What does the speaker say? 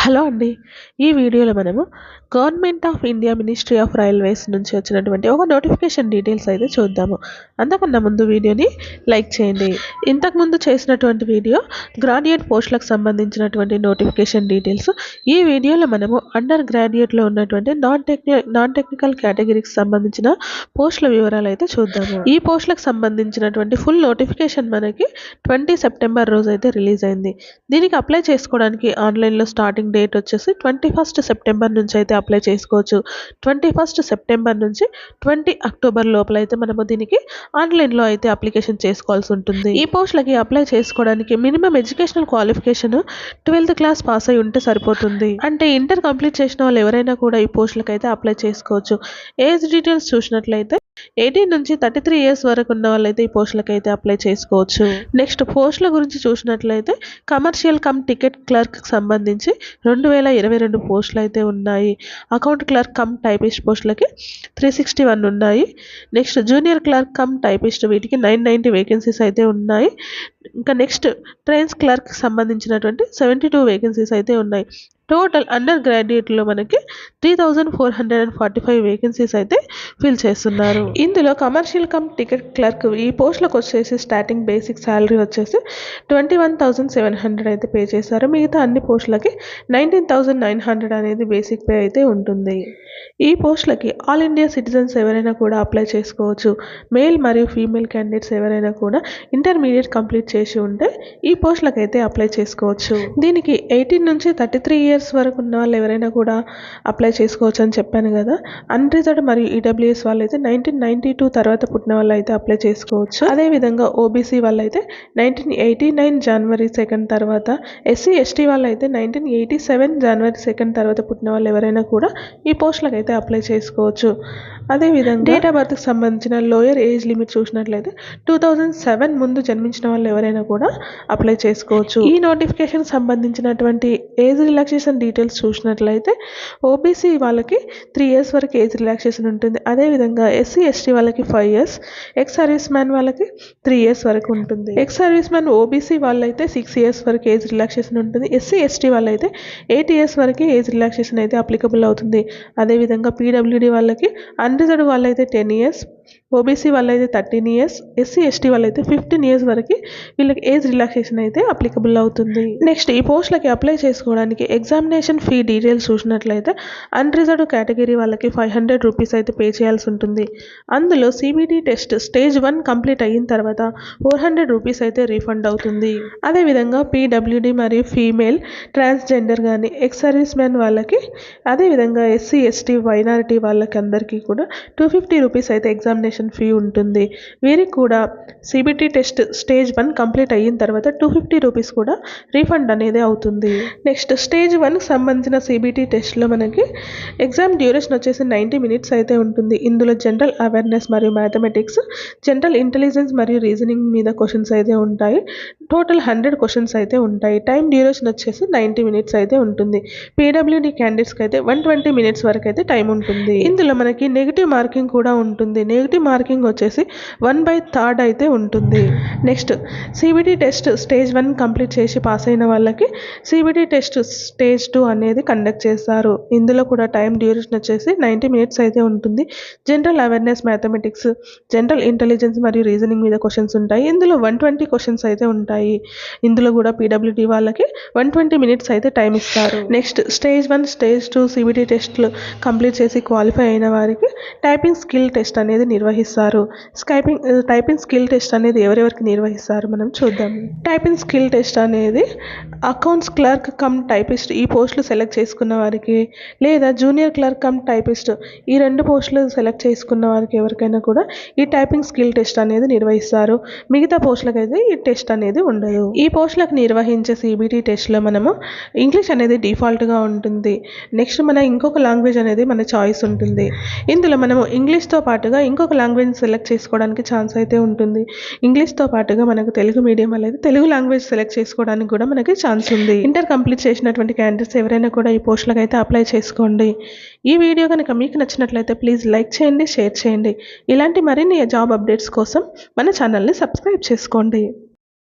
Hello అండి. ఈ వీడియోలో మనము government of India ministry of railways నుంచి వచ్చినటువంటి ఒక నోటిఫికేషన్ డీటెయిల్స్ అయితే చూద్దాము. అంతకన్నా ముందు వీడియోని లైక్ చేయండి. ఇంతకుముందు చేసినటువంటి వీడియో గ్రాడ్యుయేట్ పోస్టులకు సంబంధించినటువంటి నోటిఫికేషన్ డీటెయిల్స్. ఈ వీడియోలో మనము అండర్ గ్రాడ్యుయేట్లో ఉన్నటువంటి నాన్ టెక్నికల్ కేటగిరీకి సంబంధించిన పోస్టుల వివరాలు అయితే చూద్దాము. ఈ పోస్టులకు సంబంధించినటువంటి ఫుల్ నోటిఫికేషన్ మనకి 20 సెప్టెంబర్ రోజు అయితే రిలీజ్ అయింది. దీనికి అప్లై చేసుకోవడానికి ఆన్లైన్లో స్టార్టింగ్ డేట్ వచ్చేసి 21 సెప్టెంబర్ నుంచి అయితే అప్లై చేసుకోవచ్చు. 21 సెప్టెంబర్ నుంచి 20 అక్టోబర్ లోపల అయితే మనము దీనికి ఆన్లైన్లో అయితే అప్లికేషన్ చేసుకోవాల్సి ఉంటుంది. ఈ పోస్టులకి అప్లై చేసుకోవడానికి minimum educational qualification 12th class pass అయి ఉంటే సరిపోతుంది. అంటే ఇంటర్ కంప్లీట్ చేసిన వాళ్ళు ఎవరైనా కూడా ఈ పోస్టులకు అయితే అప్లై చేసుకోవచ్చు. ఏజ్ డీటెయిల్స్ చూసినట్లయితే 18 నుంచి 33 ఇయర్స్ వరకు ఉన్న వాళ్ళైతే ఈ పోస్టులకు అయితే అప్లై చేసుకోవచ్చు. నెక్స్ట్ పోస్టుల గురించి చూసినట్లయితే కమర్షియల్ కమ్ టికెట్ క్లర్క్ సంబంధించి 2022 పోస్టులు అయితే ఉన్నాయి. అకౌంట్ క్లర్క్ కమ్ టైపిస్ట్ పోస్టులకి 361 ఉన్నాయి. Next junior clerk cum typist వీటికి 990 వేకెన్సీస్ అయితే ఉన్నాయి. ఇంకా నెక్స్ట్ ట్రైన్స్ క్లర్క్ సంబంధించినటువంటి 72 వేకెన్సీస్ అయితే ఉన్నాయి. టోటల్ అండర్ గ్రాడ్యుయేట్లో మనకి 3445 వేకెన్సీస్ అయితే ఫిల్ చేస్తున్నారు. ఇందులో కమర్షియల్ కమ్ టికెట్ క్లర్క్ ఈ పోస్టులకు వచ్చేసి స్టార్టింగ్ బేసిక్ శాలరీ వచ్చేసి 21,700 అయితే పే చేశారు. మిగతా అన్ని పోస్టులకి 19,900 అనేది బేసిక్ పే అయితే ఉంటుంది. ఈ పోస్టులకి ఆల్ ఇండియా సిటిజన్స్ ఎవరైనా కూడా అప్లై చేసుకోవచ్చు. మేల్ మరియు ఫీమేల్ క్యాండిడేట్స్ ఎవరైనా కూడా ఇంటర్మీడియట్ కంప్లీట్ చేసి ఉంటే ఈ పోస్టులకు అయితే అప్లై చేసుకోవచ్చు. దీనికి 18 నుంచి 33 ఇయర్స్ వరకు ఉన్న వాళ్ళు ఎవరైనా కూడా అప్లై చేసుకోవచ్చు అని చెప్పాను కదా. అన్రిజర్వ్డ్ మరియు ఈడబ్ల్యూఎస్ వాళ్ళైతే 1992 తర్వాత పుట్టిన వాళ్ళు అయితే అప్లై చేసుకోవచ్చు. అదేవిధంగా ఓబీసీ వాళ్ళైతే 1989 జనవరి 2 తర్వాత, ఎస్సీ ఎస్టీ వాళ్ళైతే 1987 జనవరి 2 తర్వాత పుట్టిన వాళ్ళు ఎవరైనా కూడా ఈ పోస్టులకు అయితే అప్లై చేసుకోవచ్చు. అదేవిధంగా డేట్ ఆఫ్ బర్త్కి సంబంధించిన లోయర్ ఏజ్ లిమిట్ చూసినట్లయితే 2007 ముందు జన్మించిన వాళ్ళు ఎవరైనా కూడా అప్లై చేసుకోవచ్చు. ఈ నోటిఫికేషన్ సంబంధించినటువంటి ఏజ్ రిలాక్సేషన్ డీటెయిల్స్ చూసినట్లయితే ఓబీసీ వాళ్ళకి 3 ఇయర్స్ వరకు ఏజ్ రిలాక్సేషన్ ఉంటుంది. అదేవిధంగా ఎస్సీ ఎస్టీ వాళ్ళకి 5 ఇయర్స్, ఎక్స్ సర్వీస్ మ్యాన్ వాళ్ళకి 3 ఇయర్స్ వరకు ఉంటుంది. ఎక్స్ సర్వీస్ మ్యాన్ ఓబీసీ వాళ్ళైతే 6 ఇయర్స్ వరకు ఏజ్ రిలాక్సేషన్ ఉంటుంది. ఎస్సీ ఎస్టీ వాళ్ళైతే 8 ఇయర్స్ వరకు ఏజ్ రిలాక్సేషన్ అయితే అప్లికబుల్ అవుతుంది. అదేవిధంగా పీడబ్ల్యూడీ వాళ్ళకి, అన్రిజర్వ్డ్ వాళ్ళైతే 10 ఇయర్స్, ఓబీసీ వాళ్ళైతే 13 ఇయర్స్, ఎస్సీ ఎస్టీ వాళ్ళైతే 15 ఇయర్స్ వరకు వీళ్ళకి ఏజ్ రిలాక్సేషన్ అయితే అప్లికబుల్ అవుతుంది. నెక్స్ట్ ఈ పోస్టులకి అప్లై చేసుకోవడానికి ఎగ్జామినేషన్ ఫీ డీటెయిల్స్ చూసినట్లయితే అన్రిజర్వ్డ్ కేటగిరీ వాళ్ళకి 500 రూపీస్ అయితే పే చేయాల్సి ఉంటుంది. అందులో సిబిటి టెస్ట్ స్టేజ్ 1 కంప్లీట్ అయిన తర్వాత 400 రూపీస్ అయితే రీఫండ్ అవుతుంది. అదేవిధంగా పీడబ్ల్యూడీ మరియు ఫీమేల్, ట్రాన్స్జెండర్ కానీ, ఎక్స్ సర్వీస్ మ్యాన్ వాళ్ళకి, అదేవిధంగా ఎస్సీ ఎస్టీ మైనారిటీ వాళ్ళకి అందరికీ కూడా 250 రూపీస్ అయితే ఎగ్జామినేషన్ ఫీ ఉంటుంది. వీరికి కూడా సిబిటి టెస్ట్ స్టేజ్ 1 కంప్లీట్ అయిన తర్వాత 250 రూపీస్ కూడా రీఫండ్ అనేది అవుతుంది. నెక్స్ట్ స్టేజ్ 1 సంబంధించిన సిబిటి టెస్ట్లో మనకి ఎగ్జామ్ డ్యూరేషన్ వచ్చేసి 90 మినిట్స్ అయితే ఉంటుంది. ఇందులో జనరల్ అవేర్నెస్ మరియు మ్యాథమెటిక్స్, జనరల్ ఇంటెలిజెన్స్ మరియు రీజనింగ్ మీద క్వశ్చన్స్ అయితే ఉంటాయి. టోటల్ 100 క్వశ్చన్స్ అయితే ఉంటాయి. టైం డ్యూరేషన్ వచ్చేసి 90 మినిట్స్ అయితే ఉంటుంది. పీడబ్ల్యూడీ క్యాండిడేట్స్కి అయితే 120 మినిట్స్ వరకు అయితే టైం ఉంటుంది. ఇందులో మనకి నెగిటివ్ మార్కింగ్ కూడా ఉంటుంది. నెగిటివ్ మార్కింగ్ వచ్చేసి 1/3 అయితే ఉంటుంది. Next CBT test stage 1 complete చేసి పాస్ అయిన వాళ్ళకి సిబిటి టెస్ట్ స్టేజ్ 2 అనేది కండక్ట్ చేస్తారు. ఇందులో కూడా టైం డ్యూరేషన్ వచ్చేసి 90 మినిట్స్ అయితే ఉంటుంది. General awareness, mathematics, general intelligence మరియు రీజనింగ్ మీద క్వశ్చన్స్ ఉంటాయి. ఇందులో 120 క్వశ్చన్స్ అయితే ఉంటాయి. ఇందులో కూడా పీడబ్ల్యూడీ వాళ్ళకి 120 మినిట్స్ అయితే టైం ఇస్తారు. నెక్స్ట్ స్టేజ్ 1, స్టేజ్ 2 సిబిటి టెస్ట్లు కంప్లీట్ చేసి క్వాలిఫై అయిన వారికి టైపింగ్ స్కిల్ టెస్ట్ అనేది నిర్వహిస్తారు. టైపింగ్ స్కిల్ టెస్ట్ అనేది ఎవరెవరికి నిర్వహిస్తారు మనం చూద్దాం. టైపింగ్ స్కిల్ టెస్ట్ అనేది అకౌంట్స్ క్లర్క్ కమ్ టైపిస్ట్ ఈ పోస్టులు సెలెక్ట్ చేసుకున్న వారికి, లేదా జూనియర్ క్లర్క్ కమ్ టైపిస్ట్ ఈ 2 పోస్టులు సెలెక్ట్ చేసుకున్న వారికి ఎవరికైనా కూడా ఈ టైపింగ్ స్కిల్ టెస్ట్ అనేది నిర్వహిస్తారు. మిగతా పోస్టులకు అయితే ఈ టెస్ట్ అనేది ఉండదు. ఈ పోస్టులకు నిర్వహించే సిబిటి టెస్ట్లో మనము ఇంగ్లీష్ అనేది డిఫాల్ట్గా ఉంటుంది. నెక్స్ట్ మన ఇంకొక లాంగ్వేజ్ అనేది మన చాయిస్ ఉంటుంది. ఇందులో మనము ఇంగ్లీష్తో పాటుగా ఇంకొక లాంగ్వేజ్ సెలెక్ట్ చేసుకోవడానికి ఛాన్స్ అయితే ఉంటుంది. ఇంగ్లీష్తో పాటుగా మనకు తెలుగు మీడియం అనేది తెలుగు లాంగ్వేజ్ సెలెక్ట్ చేసుకోవడానికి కూడా మనకి ఛాన్స్ ఉంది. ఇంటర్ కంప్లీట్ చేసినటువంటి క్యాండిడేట్స్ ఎవరైనా కూడా ఈ పోస్టులకు అయితే అప్లై చేసుకోండి. ఈ వీడియో కనుక మీకు నచ్చినట్లయితే ప్లీజ్ లైక్ చేయండి, షేర్ చేయండి. ఇలాంటి మరిన్ని జాబ్ అప్డేట్స్ కోసం మన ఛానల్ని సబ్స్క్రైబ్ చేసుకోండి.